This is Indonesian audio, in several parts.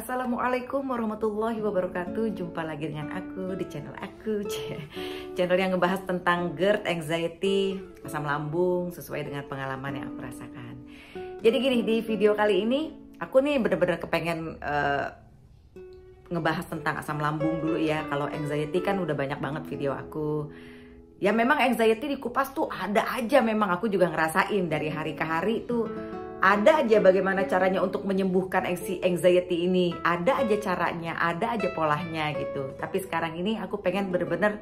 Assalamualaikum warahmatullahi wabarakatuh. Jumpa lagi dengan aku di channel aku, channel yang ngebahas tentang GERD, anxiety, asam lambung sesuai dengan pengalaman yang aku rasakan. Jadi gini, di video kali ini aku nih bener-bener kepengen ngebahas tentang asam lambung dulu ya. Kalau anxiety kan udah banyak banget video aku. Ya memang anxiety dikupas tuh ada aja, memang aku juga ngerasain dari hari ke hari tuh. Ada aja bagaimana caranya untuk menyembuhkan anxiety ini. Ada aja caranya, ada aja polanya gitu. Tapi sekarang ini aku pengen bener-bener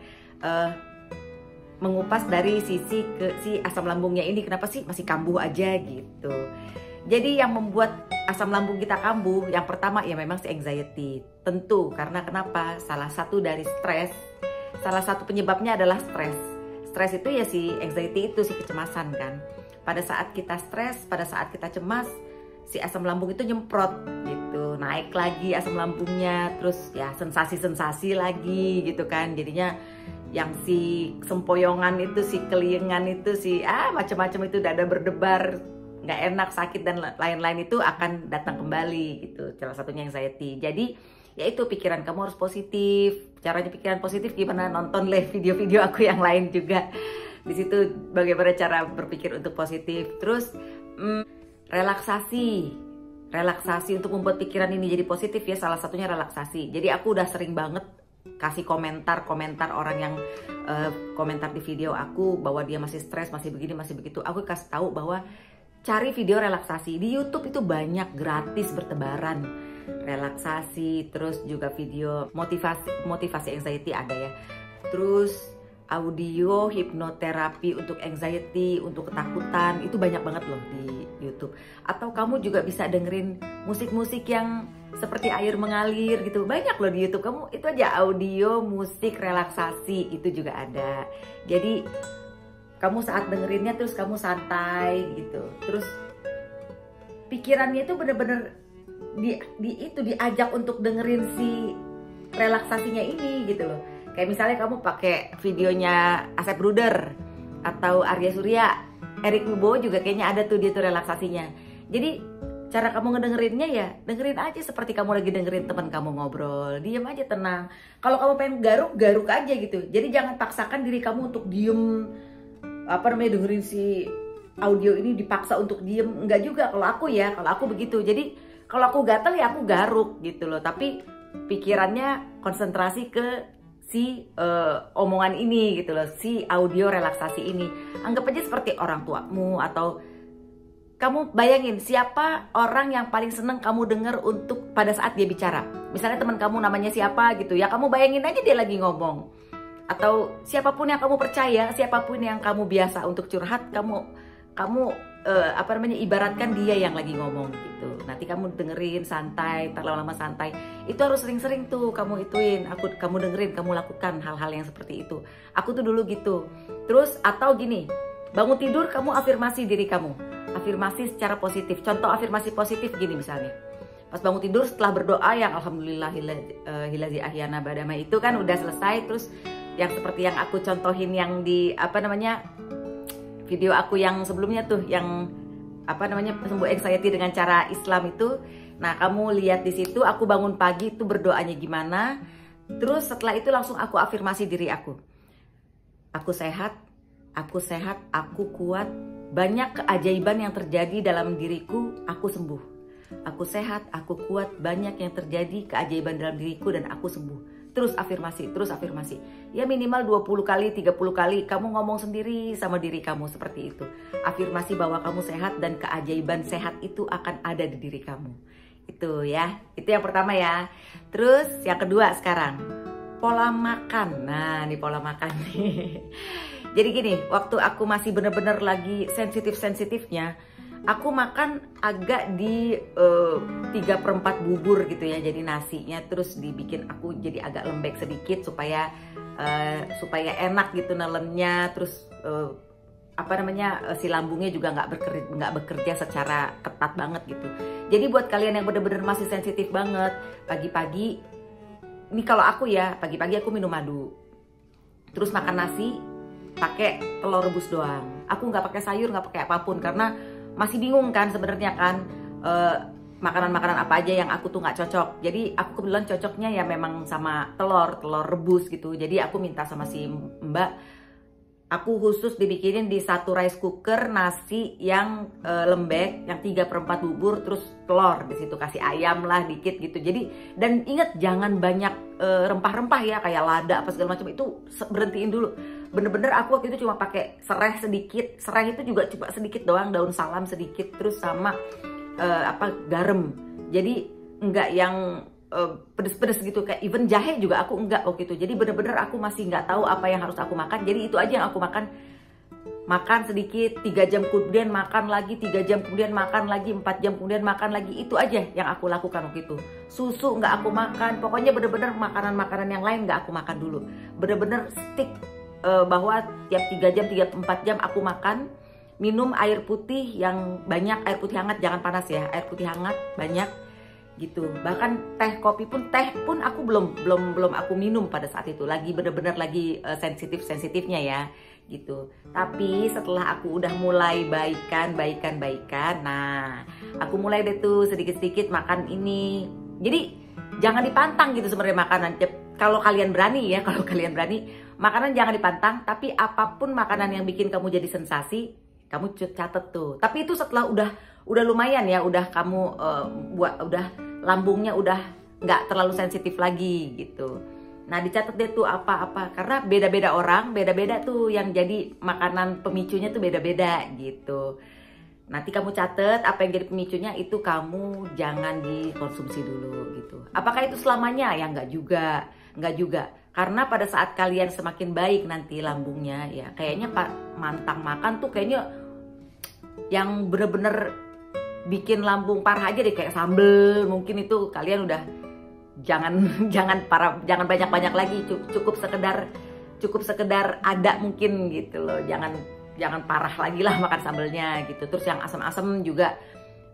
mengupas dari sisi si asam lambungnya ini. Kenapa sih masih kambuh aja gitu. Jadi yang membuat asam lambung kita kambuh, yang pertama ya memang si anxiety. Tentu karena kenapa? Salah satu dari stres. Salah satu penyebabnya adalah stres. Stres itu ya si anxiety itu, si kecemasan kan. Pada saat kita stres, pada saat kita cemas, si asam lambung itu nyemprot gitu, naik lagi asam lambungnya, terus ya sensasi-sensasi lagi gitu kan. Jadinya yang si sempoyongan itu, si keliengan itu, si macam-macam itu, dada berdebar, nggak enak, sakit dan lain-lain itu akan datang kembali gitu. Salah satunya anxiety. Jadi ya itu, pikiran kamu harus positif. Caranya pikiran positif gimana? Nonton video-video aku yang lain juga. Di situ bagaimana cara berpikir untuk positif. Terus relaksasi untuk membuat pikiran ini jadi positif ya, salah satunya relaksasi. Jadi aku udah sering banget kasih komentar orang yang komentar di video aku bahwa dia masih stres, masih begini, masih begitu. Aku kasih tahu bahwa cari video relaksasi di YouTube itu banyak, gratis bertebaran. Relaksasi, terus juga video motivasi anxiety ada ya. Terus audio hipnoterapi untuk anxiety, untuk ketakutan, itu banyak banget loh di YouTube. Atau kamu juga bisa dengerin musik-musik yang seperti air mengalir gitu, banyak loh di YouTube. Kamu itu aja audio musik relaksasi itu juga ada. Jadi kamu saat dengerinnya terus kamu santai gitu. Terus pikirannya itu bener-bener diajak untuk dengerin si relaksasinya ini gitu loh. Kayak misalnya kamu pakai videonya Asep Bruder atau Arya Surya, Erick Wibowo juga kayaknya ada tuh dia tuh relaksasinya. Jadi cara kamu ngedengerinnya ya dengerin aja seperti kamu lagi dengerin teman kamu ngobrol, diem aja tenang. Kalau kamu pengen garuk aja gitu. Jadi jangan paksakan diri kamu untuk diem, dengerin si audio ini dipaksa untuk diem. Enggak juga kalau aku begitu. Jadi kalau aku gatel ya aku garuk gitu loh. Tapi pikirannya konsentrasi ke si omongan ini gitu loh, si audio relaksasi ini. Anggap aja seperti orang tuamu, atau kamu bayangin siapa orang yang paling seneng kamu denger untuk pada saat dia bicara. Misalnya teman kamu namanya siapa gitu ya, kamu bayangin aja dia lagi ngomong. Atau siapapun yang kamu percaya, siapapun yang kamu biasa untuk curhat, kamu ibaratkan dia yang lagi ngomong gitu. Nanti kamu dengerin santai, terlalu lama santai. Itu harus sering-sering tuh kamu ituin. Kamu dengerin, kamu lakukan hal-hal yang seperti itu. Aku tuh dulu gitu. Terus atau gini, bangun tidur kamu afirmasi diri kamu. Afirmasi secara positif. Contoh afirmasi positif gini misalnya. Pas bangun tidur setelah berdoa yang alhamdulillah hilazi ahyana badama itu kan udah selesai. Terus yang seperti yang aku contohin yang di video aku yang sebelumnya tuh, yang sembuh anxiety dengan cara Islam itu. Nah, kamu lihat di situ aku bangun pagi itu berdoanya gimana. Terus setelah itu langsung aku afirmasi diri aku. Aku sehat, aku kuat. Banyak keajaiban yang terjadi dalam diriku, aku sembuh. Aku sehat, aku kuat. Banyak yang terjadi keajaiban dalam diriku dan aku sembuh. Terus afirmasi. Ya minimal 20 kali, 30 kali kamu ngomong sendiri sama diri kamu seperti itu. Afirmasi bahwa kamu sehat dan keajaiban sehat itu akan ada di diri kamu. Itu ya, itu yang pertama ya. Terus yang kedua sekarang, pola makan. Nah, ini pola makan nih. Jadi gini, waktu aku masih bener-bener lagi sensitif-sensitifnya, aku makan agak di 3/4 bubur gitu ya. Jadi nasinya terus dibikin aku jadi agak lembek sedikit supaya enak gitu nelennya. Terus si lambungnya juga nggak bekerja secara ketat banget gitu. Jadi buat kalian yang bener-bener masih sensitif banget, pagi-pagi ini kalau aku ya, pagi-pagi aku minum madu. Terus makan nasi pakai telur rebus doang. Aku nggak pakai sayur, nggak pakai apapun karena masih bingung kan sebenarnya kan makanan-makanan apa aja yang aku tuh nggak cocok. Jadi aku kebetulan cocoknya ya memang sama telur rebus gitu. Jadi aku minta sama si Mbak, aku khusus dibikinin di satu rice cooker nasi yang lembek, yang 3/4 bubur, terus telur di situ, kasih ayam lah dikit gitu. Jadi dan ingat jangan banyak rempah-rempah ya, kayak lada apa segala macam, itu berhentiin dulu. Bener-bener aku waktu itu cuma pakai serai sedikit, serai itu juga cuma sedikit doang, daun salam sedikit, terus sama garam. Jadi enggak yang pedes-pedes gitu, kayak even jahe juga aku enggak waktu itu. Jadi bener-bener aku masih nggak tahu apa yang harus aku makan. Jadi itu aja yang aku makan. Makan sedikit, 3 jam kemudian makan lagi, 3 jam kemudian makan lagi, 4 jam kemudian makan lagi. Itu aja yang aku lakukan waktu itu. Susu nggak aku makan. Pokoknya bener-bener makanan-makanan yang lain nggak aku makan dulu. Bener-bener stick bahwa tiap 3 jam, 3-4 jam aku makan. Minum air putih yang banyak, air putih hangat, jangan panas ya, air putih hangat banyak gitu. Bahkan teh pun aku belum aku minum pada saat itu, lagi bener-bener lagi sensitifnya ya gitu. Tapi setelah aku udah mulai baikan, nah aku mulai deh tuh sedikit-sedikit makan ini. Jadi jangan dipantang gitu sebenarnya makanan. Kalau kalian berani ya, makanan jangan dipantang. Tapi apapun makanan yang bikin kamu jadi sensasi, kamu catet tuh. Tapi itu setelah udah lumayan ya, udah kamu udah lambungnya udah nggak terlalu sensitif lagi gitu. Nah dicatat deh tuh apa-apa, karena beda-beda orang, beda-beda tuh yang jadi makanan pemicunya tuh beda-beda gitu. Nanti kamu catet apa yang jadi pemicunya, itu kamu jangan dikonsumsi dulu gitu. Apakah itu selamanya? Ya nggak juga. Karena pada saat kalian semakin baik nanti lambungnya ya, kayaknya mantang makan tuh kayaknya yang bener-bener bikin lambung parah aja deh, kayak sambel. Mungkin itu kalian udah jangan banyak-banyak lagi, cukup sekedar ada mungkin gitu loh. Jangan parah lagi lah makan sambelnya gitu. Terus yang asam-asam juga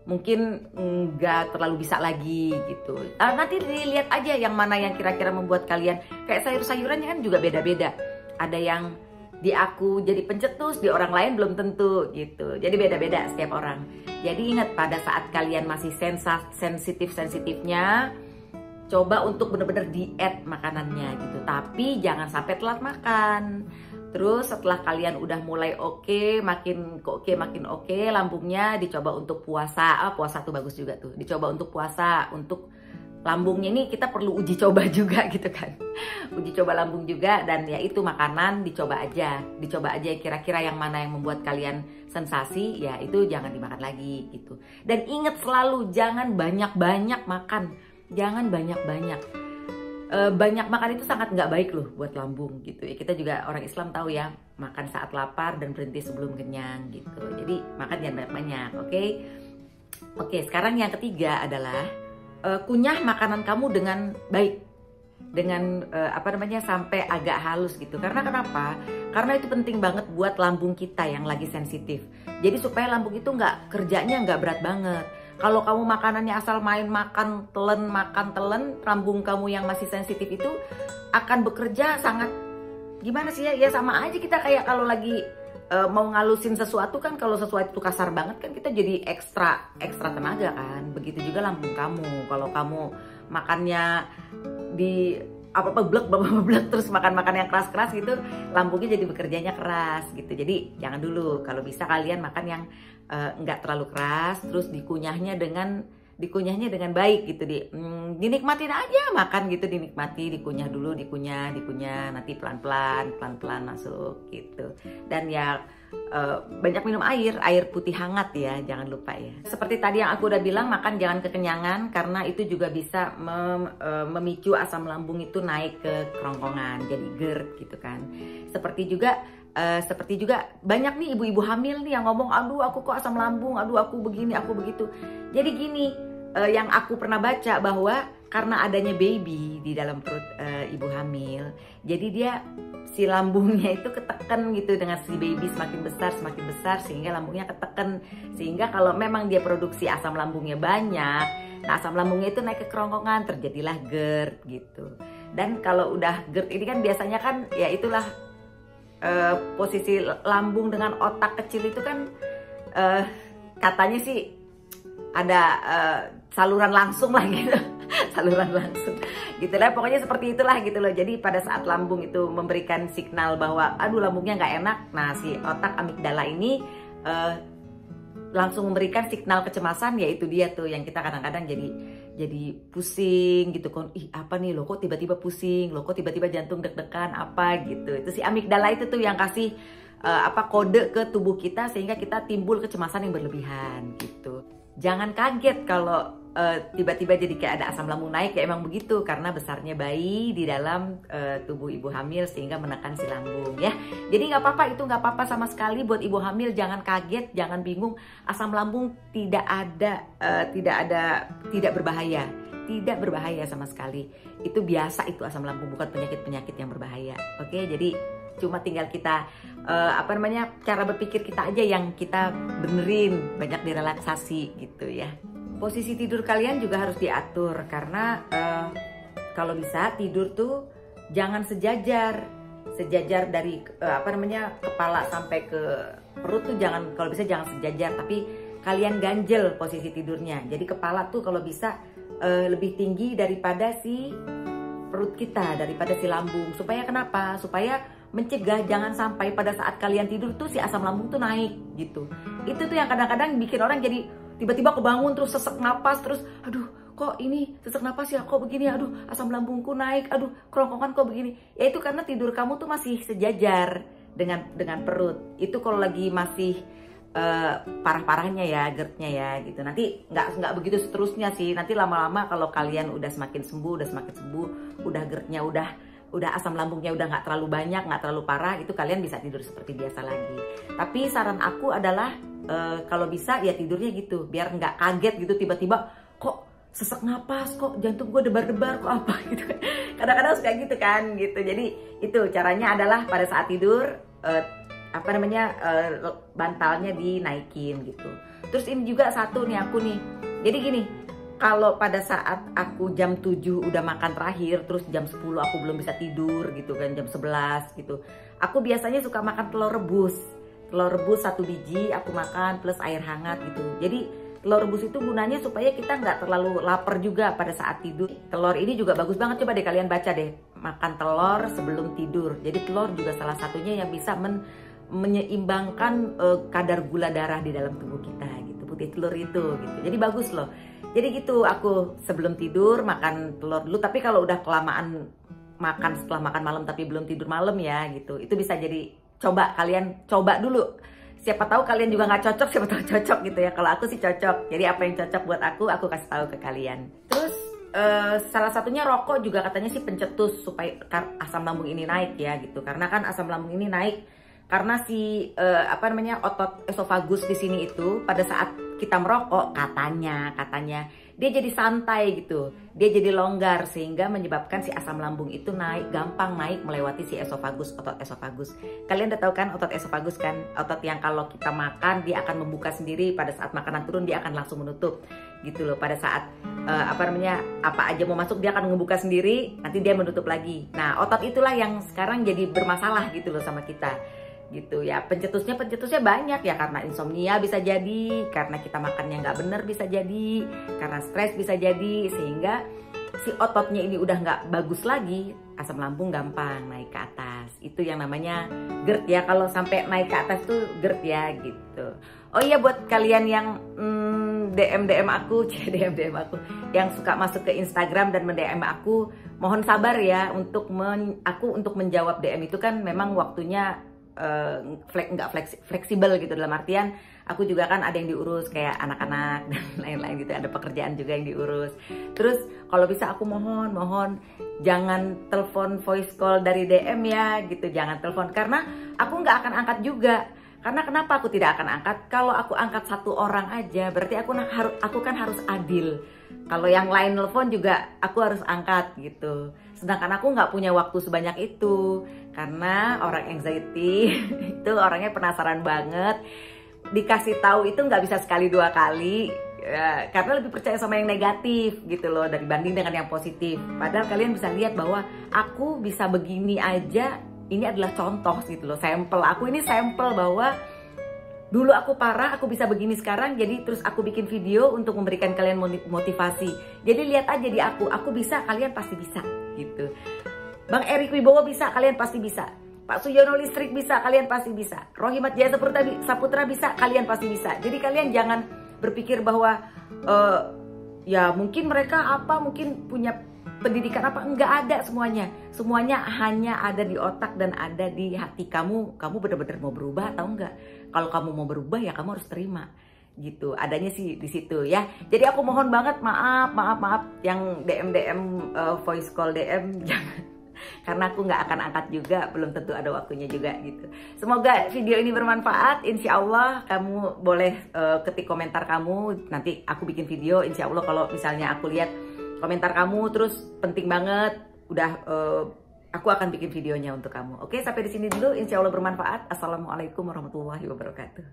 mungkin nggak terlalu bisa lagi gitu. Nanti dilihat aja yang mana yang kira-kira membuat kalian, kayak sayur-sayurannya kan juga beda-beda. Ada yang di aku jadi pencetus, di orang lain belum tentu gitu. Jadi beda-beda setiap orang. Jadi ingat, pada saat kalian masih sensitifnya, coba untuk bener-bener diet makanannya gitu. Tapi jangan sampai telat makan. Terus setelah kalian udah mulai makin oke lambungnya, dicoba untuk puasa. Puasa tuh bagus juga tuh. Dicoba untuk puasa, untuk lambungnya ini kita perlu uji coba juga gitu kan. Uji coba lambung juga, dan ya itu makanan dicoba aja kira-kira yang mana yang membuat kalian sensasi, ya itu jangan dimakan lagi gitu. Dan ingat selalu jangan banyak-banyak makan. Jangan banyak-banyak. Banyak makan itu sangat nggak baik loh buat lambung gitu ya. Kita juga orang Islam tahu ya, makan saat lapar dan berhenti sebelum kenyang gitu. Jadi makan jangan banyak-banyak, oke. Sekarang yang ketiga adalah kunyah makanan kamu dengan baik, dengan sampai agak halus gitu. Karena kenapa? Karena itu penting banget buat lambung kita yang lagi sensitif. Jadi supaya lambung itu kerjanya nggak berat banget. Kalau kamu makanannya asal main makan telan, lambung kamu yang masih sensitif itu akan bekerja sangat gimana sih ya? Ya sama aja kita kayak kalau lagi mau ngalusin sesuatu kan, kalau sesuatu itu kasar banget kan kita jadi ekstra tenaga kan. Begitu juga lambung kamu. Kalau kamu makannya di blek terus makan yang keras gitu, lambungnya jadi bekerjanya keras gitu. Jadi jangan dulu. Kalau bisa kalian makan yang nggak terlalu keras, terus dikunyahnya dengan baik gitu. Dinikmatin aja makan gitu, dikunyah dulu, nanti pelan-pelan masuk gitu. Dan ya banyak minum air putih hangat ya, jangan lupa ya. Seperti tadi yang aku udah bilang, makan jangan kekenyangan, karena itu juga bisa memicu asam lambung itu naik ke kerongkongan, jadi GERD gitu kan. Seperti juga banyak nih ibu-ibu hamil nih yang ngomong, aduh aku kok asam lambung, aduh aku begini, aku begitu. Jadi gini, yang aku pernah baca bahwa karena adanya baby di dalam perut ibu hamil, jadi si lambungnya itu ketekan gitu dengan si baby semakin besar sehingga lambungnya ketekan, sehingga kalau memang dia produksi asam lambungnya banyak, nah asam lambungnya itu naik ke kerongkongan, terjadilah GERD gitu. Dan kalau udah GERD ini kan biasanya kan ya itulah posisi lambung dengan otak kecil itu kan katanya sih ada saluran langsung lah gitu. Saluran langsung gitu lah, pokoknya seperti itulah gitu loh. Jadi pada saat lambung itu memberikan signal bahwa aduh lambungnya nggak enak, nah si otak amigdala ini langsung memberikan signal kecemasan, yaitu dia tuh yang kita kadang-kadang jadi pusing gitu kan. Ih apa nih lo kok tiba-tiba pusing, lo kok tiba-tiba jantung deg-degan apa gitu. Itu si amigdala itu tuh yang kasih kode ke tubuh kita sehingga kita timbul kecemasan yang berlebihan gitu. Jangan kaget kalau tiba-tiba jadi kayak ada asam lambung naik, ya emang begitu karena besarnya bayi di dalam tubuh ibu hamil sehingga menekan si lambung ya. Jadi nggak apa-apa, itu nggak apa-apa sama sekali buat ibu hamil. Jangan kaget, jangan bingung. Asam lambung tidak berbahaya, tidak berbahaya sama sekali. Itu biasa, itu asam lambung, bukan penyakit-penyakit yang berbahaya. Oke, jadi cuma tinggal kita cara berpikir kita aja yang kita benerin, banyak direlaksasi gitu ya. Posisi tidur kalian juga harus diatur karena kalau bisa tidur tuh jangan sejajar dari kepala sampai ke perut tuh jangan, kalau bisa jangan sejajar, tapi kalian ganjel posisi tidurnya. Jadi kepala tuh kalau bisa lebih tinggi daripada si perut kita, daripada si lambung. Supaya kenapa? Supaya mencegah jangan sampai pada saat kalian tidur tuh si asam lambung tuh naik gitu. Itu tuh yang kadang-kadang bikin orang jadi tiba-tiba kebangun terus sesek napas, terus aduh kok ini sesek napas ya, kok begini, aduh asam lambungku naik, aduh kerongkongan kok begini. Ya itu karena tidur kamu tuh masih sejajar dengan perut. Itu kalau lagi masih parah-parahnya ya, GERD-nya ya gitu. Nanti nggak begitu seterusnya sih. Nanti lama-lama kalau kalian udah semakin sembuh, udah GERD-nya udah asam lambungnya udah nggak terlalu banyak, nggak terlalu parah, itu kalian bisa tidur seperti biasa lagi. Tapi saran aku adalah kalau bisa ya tidurnya gitu, biar nggak kaget gitu tiba-tiba kok sesek napas, kok jantung gue debar-debar, kok apa gitu kan. Kadang-kadang suka gitu kan gitu. Jadi itu caranya adalah pada saat tidur bantalnya dinaikin gitu. Terus ini juga satu nih aku nih. Jadi gini, kalau pada saat aku jam 7 udah makan terakhir, terus jam 10 aku belum bisa tidur gitu kan, jam 11 gitu. Aku biasanya suka makan telur rebus. Telur rebus 1 biji aku makan plus air hangat gitu. Jadi telur rebus itu gunanya supaya kita nggak terlalu lapar juga pada saat tidur. Telur ini juga bagus banget, coba deh kalian baca deh. Makan telur sebelum tidur. Jadi telur juga salah satunya yang bisa menyeimbangkan kadar gula darah di dalam tubuh kita gitu. Putih telur itu gitu. Jadi bagus loh. Jadi gitu aku sebelum tidur makan telur dulu. Tapi kalau udah kelamaan makan setelah makan malam tapi belum tidur malam ya gitu. Itu bisa jadi kalian coba dulu. Siapa tahu kalian juga nggak cocok, siapa tahu cocok gitu ya. Kalau aku sih cocok. Jadi apa yang cocok buat aku kasih tahu ke kalian. Terus salah satunya rokok juga katanya sih pencetus supaya asam lambung ini naik ya gitu. Karena kan asam lambung ini naik karena si otot esofagus di sini itu pada saat kita merokok katanya dia jadi santai gitu, dia jadi longgar sehingga menyebabkan si asam lambung itu gampang naik melewati si esofagus, otot esofagus. Kalian udah tahu kan otot esofagus kan, otot yang kalau kita makan dia akan membuka sendiri, pada saat makanan turun dia akan langsung menutup gitu loh. Pada saat apa aja mau masuk dia akan ngebuka sendiri, nanti dia menutup lagi. Nah otot itulah yang sekarang jadi bermasalah gitu loh sama kita gitu ya. Pencetusnya banyak ya, karena insomnia bisa jadi, karena kita makannya nggak bener bisa jadi, karena stres bisa jadi, sehingga si ototnya ini udah nggak bagus lagi, asam lambung gampang naik ke atas. Itu yang namanya GERD ya, kalau sampai naik ke atas tuh GERD ya gitu. Oh iya, buat kalian yang DM aku yang suka masuk ke Instagram dan mendm aku, mohon sabar ya untuk menjawab DM itu kan memang waktunya nggak fleksibel gitu, dalam artian aku juga kan ada yang diurus kayak anak-anak dan lain-lain gitu, ada pekerjaan juga yang diurus. Terus kalau bisa aku mohon jangan telepon voice call dari DM ya gitu, jangan telepon karena aku nggak akan angkat juga. Karena kenapa aku tidak akan angkat? Kalau aku angkat satu orang aja berarti aku kan harus adil. Kalau yang lain telepon juga aku harus angkat gitu. Sedangkan aku nggak punya waktu sebanyak itu. Karena orang anxiety itu orangnya penasaran banget. Dikasih tahu itu nggak bisa sekali 2 kali. Ya, karena lebih percaya sama yang negatif gitu loh dibanding dengan yang positif. Padahal kalian bisa lihat bahwa aku bisa begini aja. Ini adalah contoh gitu loh, sampel. Aku ini sampel bahwa Dulu aku parah, aku bisa begini sekarang, jadi terus aku bikin video untuk memberikan kalian motivasi. Jadi lihat aja di aku bisa, kalian pasti bisa gitu. Bang Erik Wibowo bisa, kalian pasti bisa. Pak Suyono Listrik bisa, kalian pasti bisa. Rohimat Jaya Saputra bisa, kalian pasti bisa. Jadi kalian jangan berpikir bahwa ya mungkin mereka mungkin punya pendidikan enggak ada semuanya. Semuanya hanya ada di otak dan ada di hati kamu. Kamu benar-benar mau berubah atau enggak? Kalau kamu mau berubah ya kamu harus terima. Gitu. Adanya sih di situ ya. Jadi aku mohon banget maaf yang DM voice call DM jangan. Karena aku nggak akan angkat juga, belum tentu ada waktunya juga gitu. Semoga video ini bermanfaat. Insya Allah kamu boleh ketik komentar kamu. Nanti aku bikin video. Insya Allah kalau misalnya aku lihat komentar kamu terus penting banget, udah aku akan bikin videonya untuk kamu. Oke, sampai di sini dulu. Insya Allah bermanfaat. Assalamualaikum warahmatullahi wabarakatuh.